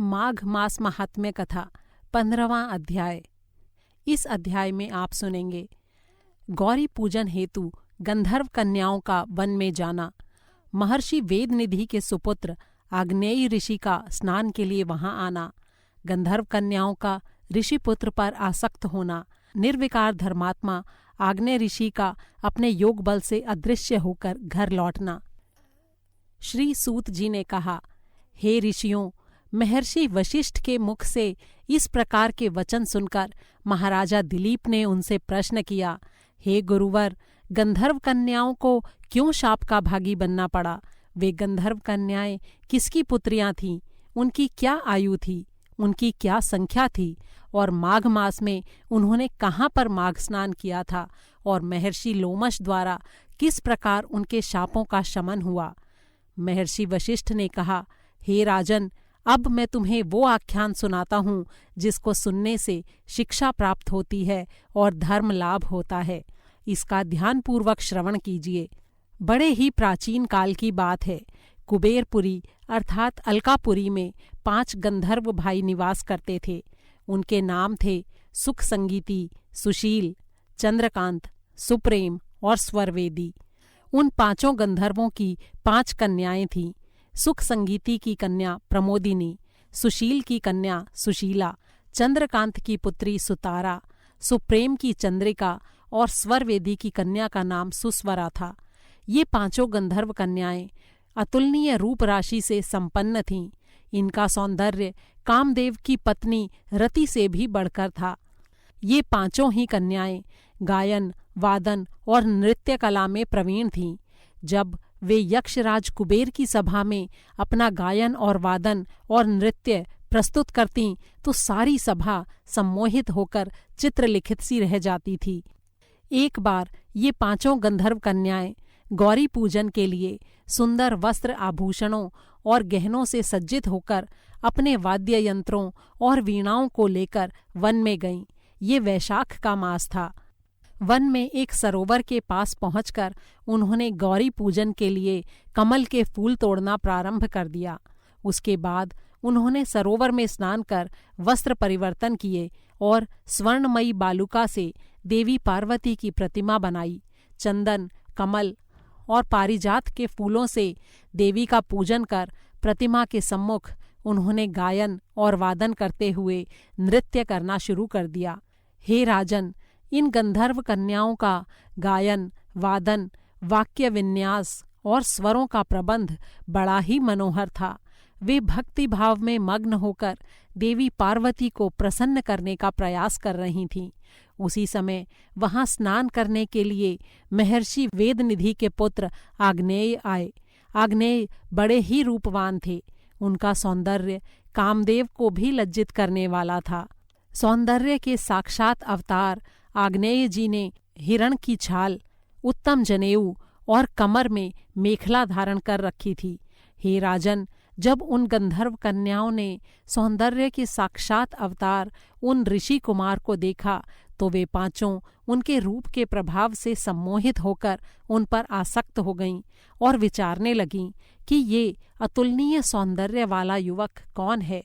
माघ मास महात्म्य कथा 15वां अध्याय। इस अध्याय में आप सुनेंगे गौरी पूजन हेतु गंधर्व कन्याओं का वन में जाना, महर्षि वेदनिधि के सुपुत्र आग्नेय ऋषि का स्नान के लिए वहां आना, गंधर्व कन्याओं का ऋषिपुत्र पर आसक्त होना, निर्विकार धर्मात्मा आग्नेय ऋषि का अपने योग बल से अदृश्य होकर घर लौटना। श्री सूत जी ने कहा, हे ऋषियों, महर्षि वशिष्ठ के मुख से इस प्रकार के वचन सुनकर महाराजा दिलीप ने उनसे प्रश्न किया, हे गुरुवर, गंधर्व कन्याओं को क्यों शाप का भागी बनना पड़ा? वे गंधर्व कन्याएं किसकी पुत्रियां थीं? उनकी क्या आयु थी? उनकी क्या संख्या थी? और माघ मास में उन्होंने कहाँ पर माघ स्नान किया था? और महर्षि लोमश द्वारा किस प्रकार उनके शापों का शमन हुआ? महर्षि वशिष्ठ ने कहा, हे राजन, अब मैं तुम्हें वो आख्यान सुनाता हूँ जिसको सुनने से शिक्षा प्राप्त होती है और धर्म लाभ होता है। इसका ध्यानपूर्वक श्रवण कीजिए। बड़े ही प्राचीन काल की बात है। कुबेरपुरी अर्थात अलकापुरी में 5 गंधर्व भाई निवास करते थे। उनके नाम थे सुख संगीती, सुशील, चंद्रकांत, सुप्रेम और स्वरवेदी। उन 5 गंधर्वों की 5 कन्याएं थीं। सुख संगीती की कन्या प्रमोदिनी, सुशील की कन्या सुशीला, चंद्रकांत की पुत्री सुतारा, सुप्रेम की चंद्रिका और स्वरवेदी की कन्या का नाम सुस्वरा था। ये 5 गंधर्व कन्याएं अतुलनीय रूप राशि से संपन्न थीं। इनका सौंदर्य कामदेव की पत्नी रति से भी बढ़कर था। ये 5 ही कन्याएं गायन, वादन और नृत्य कला में प्रवीण थीं। जब वे यक्षराज कुबेर की सभा में अपना गायन और वादन और नृत्य प्रस्तुत करतीं तो सारी सभा सम्मोहित होकर चित्रलिखित सी रह जाती थी। एक बार ये 5 गंधर्व कन्याएं गौरी पूजन के लिए सुंदर वस्त्र आभूषणों और गहनों से सज्जित होकर अपने वाद्य यंत्रों और वीणाओं को लेकर वन में गईं। ये वैशाख का मास था। वन में एक सरोवर के पास पहुंचकर उन्होंने गौरी पूजन के लिए कमल के फूल तोड़ना प्रारंभ कर दिया। उसके बाद उन्होंने सरोवर में स्नान कर वस्त्र परिवर्तन किए और स्वर्णमयी बालुका से देवी पार्वती की प्रतिमा बनाई। चंदन, कमल और पारिजात के फूलों से देवी का पूजन कर प्रतिमा के सम्मुख उन्होंने गायन और वादन करते हुए नृत्य करना शुरू कर दिया। हे राजन, इन गंधर्व कन्याओं का गायन, वादन, वाक्य विन्यास और स्वरों का प्रबंध बड़ा ही मनोहर था। वे भक्ति भाव में मग्न होकर देवी पार्वती को प्रसन्न करने का प्रयास कर रही थीं। उसी समय वहां स्नान करने के लिए महर्षि वेदनिधि के पुत्र आग्नेय आए। आग्नेय बड़े ही रूपवान थे। उनका सौंदर्य कामदेव को भी लज्जित करने वाला था। सौंदर्य के साक्षात अवतार आग्नेय जी ने हिरण की छाल, उत्तम जनेऊ और कमर में मेखला धारण कर रखी थी। हे राजन, जब उन गंधर्व कन्याओं ने सौंदर्य के साक्षात अवतार उन ऋषि कुमार को देखा तो वे 5 उनके रूप के प्रभाव से सम्मोहित होकर उन पर आसक्त हो गईं और विचारने लगीं कि ये अतुलनीय सौंदर्य वाला युवक कौन है।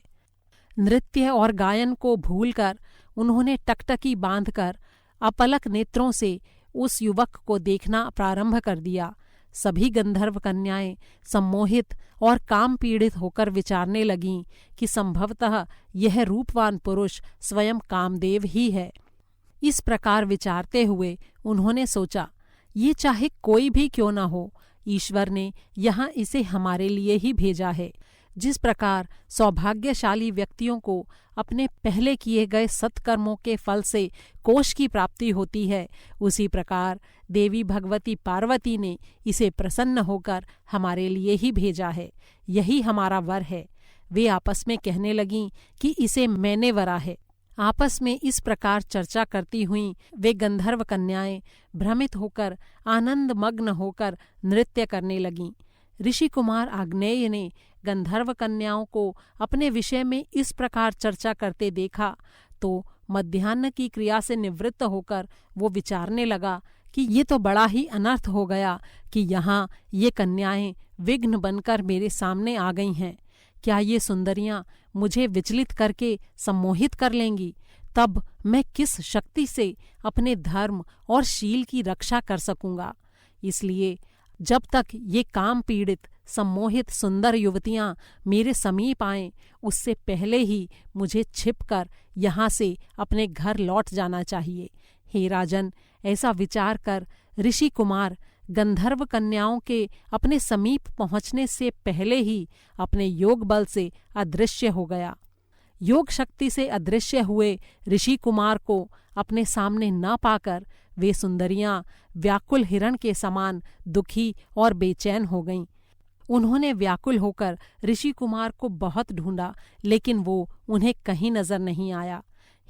नृत्य और गायन को भूलकर उन्होंने टकटकी बांधकर अपलक नेत्रों से उस युवक को देखना प्रारंभ कर दिया। सभी गंधर्व कन्याएं सम्मोहित और काम पीड़ित होकर विचारने लगीं कि संभवतः यह रूपवान पुरुष स्वयं कामदेव ही है। इस प्रकार विचारते हुए उन्होंने सोचा, ये चाहे कोई भी क्यों न हो, ईश्वर ने यहाँ इसे हमारे लिए ही भेजा है। जिस प्रकार सौभाग्यशाली व्यक्तियों को अपने पहले किए गए सत्कर्मों के फल से कोष की प्राप्ति होती है, उसी प्रकार देवी भगवती पार्वती ने इसे प्रसन्न होकर हमारे लिए ही भेजा है। यही हमारा वर है। वे आपस में कहने लगीं कि इसे मैंने वरा है। आपस में इस प्रकार चर्चा करती हुईं वे गंधर्व कन्याएं भ्रमित होकर आनंद मग्न होकर नृत्य करने लगीं। ऋषि कुमार आग्नेय ने गंधर्व कन्याओं को अपने विषय में इस प्रकार चर्चा करते देखा तो मध्याह्न की क्रिया से निवृत्त होकर वो विचारने लगा कि ये तो बड़ा ही अनर्थ हो गया कि यहाँ ये कन्याएं विघ्न बनकर मेरे सामने आ गई हैं। क्या ये सुंदरियां मुझे विचलित करके सम्मोहित कर लेंगी? तब मैं किस शक्ति से अपने धर्म और शील की रक्षा कर सकूंगा? इसलिए जब तक ये काम पीड़ित सम्मोहित सुंदर युवतियां मेरे समीप आएं, उससे पहले ही मुझे छिपकर यहाँ से अपने घर लौट जाना चाहिए। हे राजन, ऐसा विचार कर ऋषि कुमार गंधर्व कन्याओं के अपने समीप पहुँचने से पहले ही अपने योग बल से अदृश्य हो गया। योग शक्ति से अदृश्य हुए ऋषि कुमार को अपने सामने न पाकर वे सुंदरियां व्याकुल हिरण के समान दुखी और बेचैन हो गईं। उन्होंने व्याकुल होकर ऋषि कुमार को बहुत ढूंढा, लेकिन वो उन्हें कहीं नजर नहीं आया।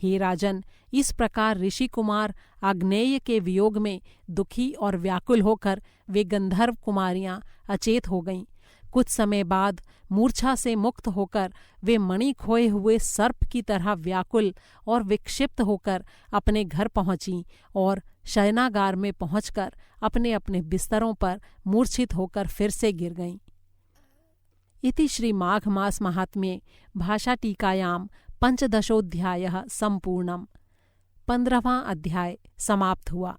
हे राजन, इस प्रकार ऋषि कुमार आग्नेय के वियोग में दुखी और व्याकुल होकर वे गंधर्व कुमारियां अचेत हो गईं। कुछ समय बाद मूर्छा से मुक्त होकर वे मणि खोए हुए सर्प की तरह व्याकुल और विक्षिप्त होकर अपने घर पहुँचीं और शयनागार में पहुंचकर अपने अपने बिस्तरों पर मूर्छित होकर फिर से गिर गईं। इति श्री माघ मास महात्म्ये भाषा टीकायां पंचदशोऽध्यायः संपूर्णम्। 15वां अध्याय समाप्त हुआ।